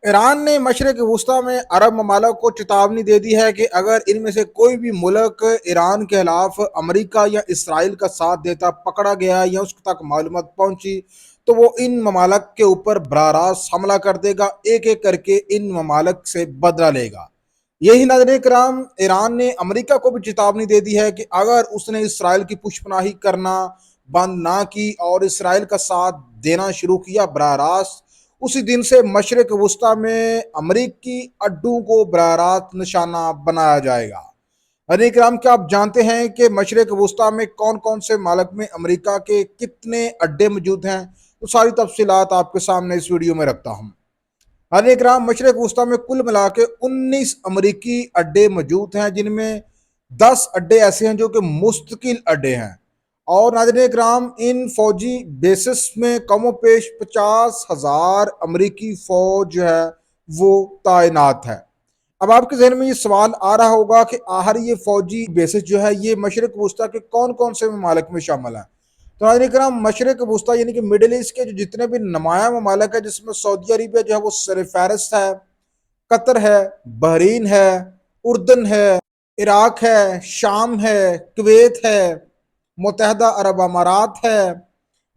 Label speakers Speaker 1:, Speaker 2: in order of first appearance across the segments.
Speaker 1: Iran ने मशरिक वस्ता में अरब ममालिक को चेतावनी दे दी है कि अगर इनमें से कोई भी मुल्क ईरान के खिलाफ अमेरिका या इसराइल का साथ देता पकड़ा गया या उस तक मालूमात पहुंची तो वो इन ममालिक के ऊपर बराह रास्त हमला कर देगा, एक एक करके इन ममालिक से बदला लेगा। यही नाज़रीन कराम, ईरान ने अमेरिका को भी चेतावनी दे दी है कि अगर उसने इसराइल की पुष्पनाही करना बंद ना की और इसराइल का साथ देना शुरू किया बराह रास्त, उसी दिन से मशरिक वस्ता में अमरीकी अड्डों को बराह रास्त निशाना बनाया जाएगा। अरे कराम, क्या आप जानते हैं कि मशरिक वस्ता में कौन कौन से मालिक में अमेरिका के कितने अड्डे मौजूद हैं? तो सारी तफसीलात आपके सामने इस वीडियो में रखता हूँ। अरे कराम, मशरिक वस्ता में कुल मिला के 19 अमरीकी अड्डे मौजूद हैं, जिनमें 10 अड्डे ऐसे हैं जो कि मुस्तकिल अड्डे हैं। और नाज़रीन इकराम, इन फौजी बेसिस में कमो पेश 50,000 अमरीकी फौज जो है वो तैनात है। अब आपके जहन में ये सवाल आ रहा होगा कि आखिर ये फौजी बेसिस जो है ये मशरक वस्ता के कौन कौन से ममालिक में शामिल है? तो नाज़रीन इकराम, मशरक वस्ता यानी कि मिडिल ईस्ट के जो जितने भी नुमाया ममालिक है, जिसमें सऊदी अरबिया जो है वो सरफहरिस्त है, कतर है, बहरीन है, उर्दन है, इराक है, शाम है, कुवैत है, मुत्तहदा अरब अमारात है।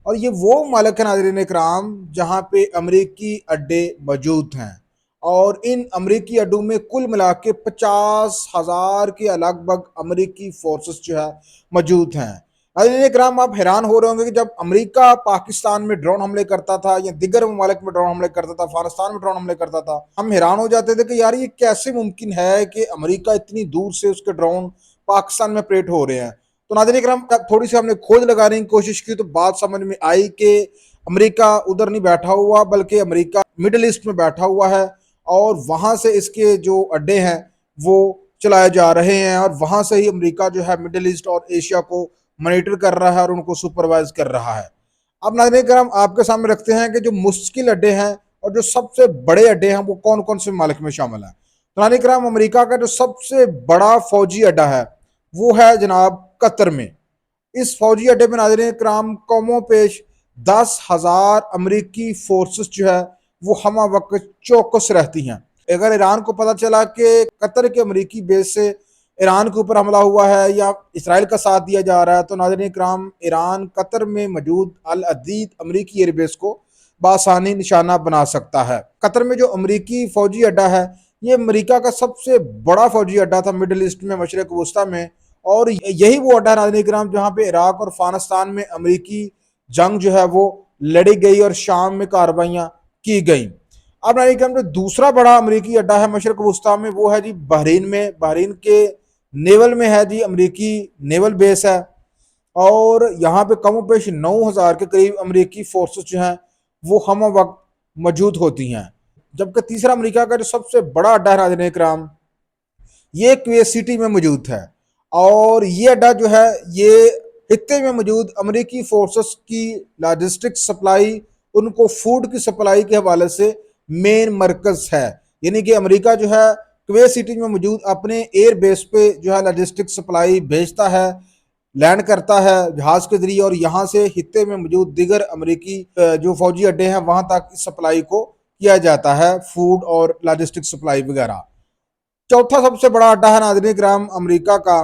Speaker 1: और ये वो मालिक है नाज़रीन इकराम जहाँ पे अमरीकी अड्डे मौजूद हैं। और इन अमरीकी अड्डों में कुल मिला के 50,000 के लगभग अमरीकी फोर्सेस जो है मौजूद हैं। नाज़रीन इकराम, आप हैरान हो रहे होंगे कि जब अमेरिका पाकिस्तान में ड्रोन हमले करता था या दिगर ममालिक में ड्रोन हमले करता था, अफगानिस्तान में ड्रोन हमले करता था, हम हैरान हो जाते थे कि यार ये कैसे मुमकिन है कि अमेरिका इतनी दूर से उसके ड्रोन पाकिस्तान में ऑपरेट हो रहे हैं। तो नाज़रीन इकराम, थोड़ी सी हमने खोज लगाने की कोशिश की तो बात समझ में आई कि अमेरिका उधर नहीं बैठा हुआ, बल्कि अमेरिका मिडिल ईस्ट में बैठा हुआ है और वहाँ से इसके जो अड्डे हैं वो चलाए जा रहे हैं और वहाँ से ही अमेरिका जो है मिडिल ईस्ट और एशिया को मॉनिटर कर रहा है और उनको सुपरवाइज कर रहा है। अब नाज़रीन करम, आपके सामने रखते हैं कि जो मुश्किल अड्डे हैं और जो सबसे बड़े अड्डे हैं वो कौन कौन से मालिक में शामिल हैं। तो नाज़रीन करम, अमेरिका का जो सबसे बड़ा फौजी अड्डा है वो है जनाब कतर में। इस फौजी अड्डे में नाज़रीन कराम कौमों पेश 10,000 अमरीकी फोर्सेस जो है वो हम वक्त चौकस रहती हैं। अगर ईरान को पता चला कि कतर के अमरीकी बेस से ईरान के ऊपर हमला हुआ है या इसराइल का साथ दिया जा रहा है, तो नाज़रीन कराम ईरान कतर में मौजूद अल अदीद अमरीकी एयरबेस को बासानी निशाना बना सकता है। कतर में जो अमरीकी फौजी अड्डा है ये अमरीका का सबसे बड़ा फौजी अड्डा था मिडिल ईस्ट में, मशरक वस्ता में। और यही वो अड्डा नाज़रीन कराम जहाँ पे इराक और अफगानिस्तान में अमरीकी जंग जो है वो लड़ी गई और शाम में कार्रवाइयाँ की गई। अब नाज़रीन कराम, जो दूसरा बड़ा अमरीकी अड्डा है मशरक वस्ता में वो है जी बहरीन में। बहरीन के नेवल में है जी अमरीकी नेवल बेस है और यहाँ पे कम पेश 9,000 के करीब अमरीकी फोर्सेस जो हैं वो हम वक्त मौजूद होती हैं। जबकि तीसरा अमरीका का जो सबसे बड़ा अड्डा है नाज़रीन कराम ये कुवैत सिटी में मौजूद है। और ये अड्डा जो है ये खित्ते में मौजूद अमरीकी फोर्सेस की लॉजिस्टिक सप्लाई, उनको फूड की सप्लाई के हवाले से मेन मरकज है। यानी कि अमेरिका जो है कुवैत सिटी में मौजूद अपने एयर बेस पे जो है लॉजिस्टिक सप्लाई भेजता है, लैंड करता है जहाज के जरिए और यहाँ से खित्ते में मौजूद दिगर अमरीकी जो फौजी अड्डे हैं वहां तक इस सप्लाई को किया जाता है, फूड और लॉजिस्टिक सप्लाई वगैरह। चौथा सबसे बड़ा अड्डा है नाज़रीन कराम अमरीका का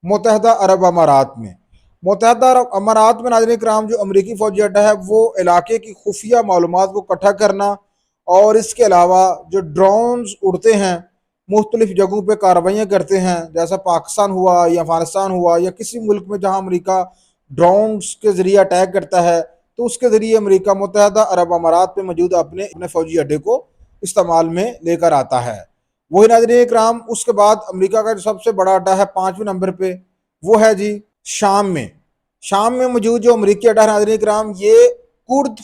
Speaker 1: मुत्तहदा अरब अमारात में। मुत्तहदा अरब अमारात में नाज़रीन कराम जो अमरीकी फौजी अड्डा है वो इलाके की खुफिया मालूमात को इकट्ठा करना और इसके अलावा जो ड्रोन्स उड़ते हैं मुख्तलिफ जगहों पर कार्रवाइयाँ करते हैं, जैसा पाकिस्तान हुआ या अफगानिस्तान हुआ या किसी मुल्क में जहाँ अमरीका ड्रोन्स के ज़रिए अटैक करता है, तो उसके ज़रिए अमरीका मुत्तहदा अरब अमारात में मौजूद अपने अपने फौजी अड्डे को इस्तेमाल में लेकर आता है। वही नाज़रीन इकराम, उसके बाद अमेरिका का जो सबसे बड़ा अड्डा है 5वें नंबर पे वो है जी शाम में। शाम में मौजूद जो अमरीकी अड्डा है नाज़रीन इकराम ये कुर्द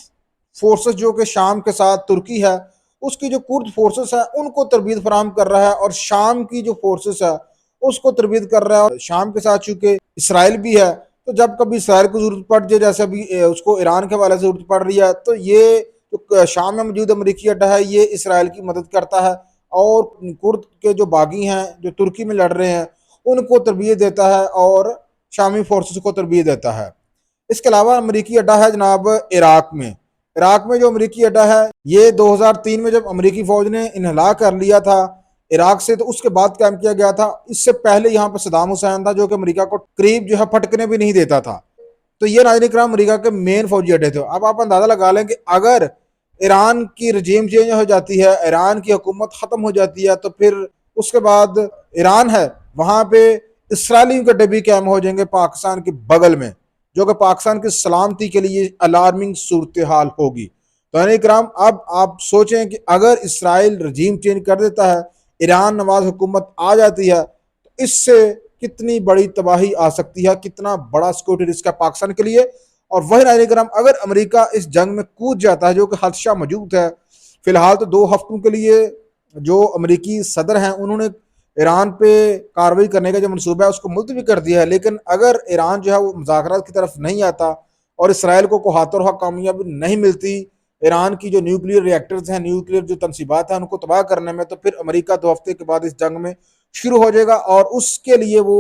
Speaker 1: फोर्सेस जो कि शाम के साथ तुर्की है उसकी जो कुर्द फोर्सेस है उनको तरबीत फराहम कर रहा है और शाम की जो फोर्सेस है उसको तरबीत कर रहा है। और शाम के साथ चूंकि इसराइल भी है तो जब कभी इसराइल को जरूरत पड़ जाए, जैसे अभी उसको ईरान के हवाले से जरूरत पड़ रही है, तो ये जो शाम में मौजूद अमरीकी अड्डा है ये इसराइल की मदद करता है और कुर्द के जो बागी हैं जो तुर्की में लड़ रहे हैं उनको तरबियत देता है और शामी फोर्सेस को तरबियत देता है। इसके अलावा अमरीकी अड्डा है जनाब इराक में। इराक में जो अमेरिकी अड्डा है ये 2003 में जब अमेरिकी फौज ने इन्हला कर लिया था इराक से, तो उसके बाद कायम किया गया था। इससे पहले यहाँ पर सदाम हुसैन था जो कि अमेरिका को करीब जो है फटकने भी नहीं देता था। तो ये नाज़रीन इकराम अमेरिका के मेन फौजी अड्डे थे। अब आप अंदाजा लगा लें कि अगर ईरान की रजीम चेंज हो जाती है, ईरान की हुकूमत ख़त्म हो जाती है, तो फिर उसके बाद ईरान है वहाँ पे इसराइली के डब्बी कायम हो जाएंगे पाकिस्तान के बगल में, जो कि पाकिस्तान की सलामती के लिए अलार्मिंग सूरत हाल होगी। तो यानी कराम अब आप सोचें कि अगर इसराइल रजीम चेंज कर देता है, ईरान नवाज हुकूमत आ जाती है, तो इससे कितनी बड़ी तबाही आ सकती है, कितना बड़ा सिक्योरिटी रिस्क है पाकिस्तान के लिए। और वही नाज़रीन कराम अगर अमेरिका इस जंग में कूद जाता है, जो कि खदशा मौजूद है, फिलहाल तो 2 हफ्तों के लिए जो अमेरिकी सदर हैं उन्होंने ईरान पे कार्रवाई करने का जो मनसूबा है उसको मुलतवी कर दिया है। लेकिन अगर ईरान जो है वो मुज़ाकरात की तरफ नहीं आता और इसराइल को हाथों हाथ कामयाबी नहीं मिलती ईरान की जो न्यूक्लियर रिएक्टर्स हैं, न्यूक्लियर जो तनसीबात हैं उनको तबाह करने में, तो फिर अमेरिका 2 हफ्ते के बाद इस जंग में शुरू हो जाएगा और उसके लिए वो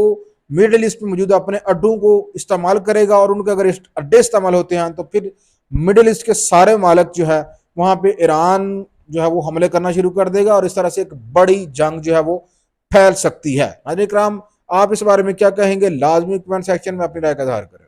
Speaker 1: मिडल ईस्ट में मौजूद अपने अड्डों को इस्तेमाल करेगा। और उनके अगर अड्डे इस्तेमाल होते हैं तो फिर मिडल ईस्ट के सारे मालिक जो है वहाँ पे ईरान जो है वो हमले करना शुरू कर देगा और इस तरह से एक बड़ी जंग जो है वो फैल सकती है। नाज़रीन इकराम, आप इस बारे में क्या कहेंगे? लाजमी कमेंट सेक्शन में अपनी राय का इज़हार करें।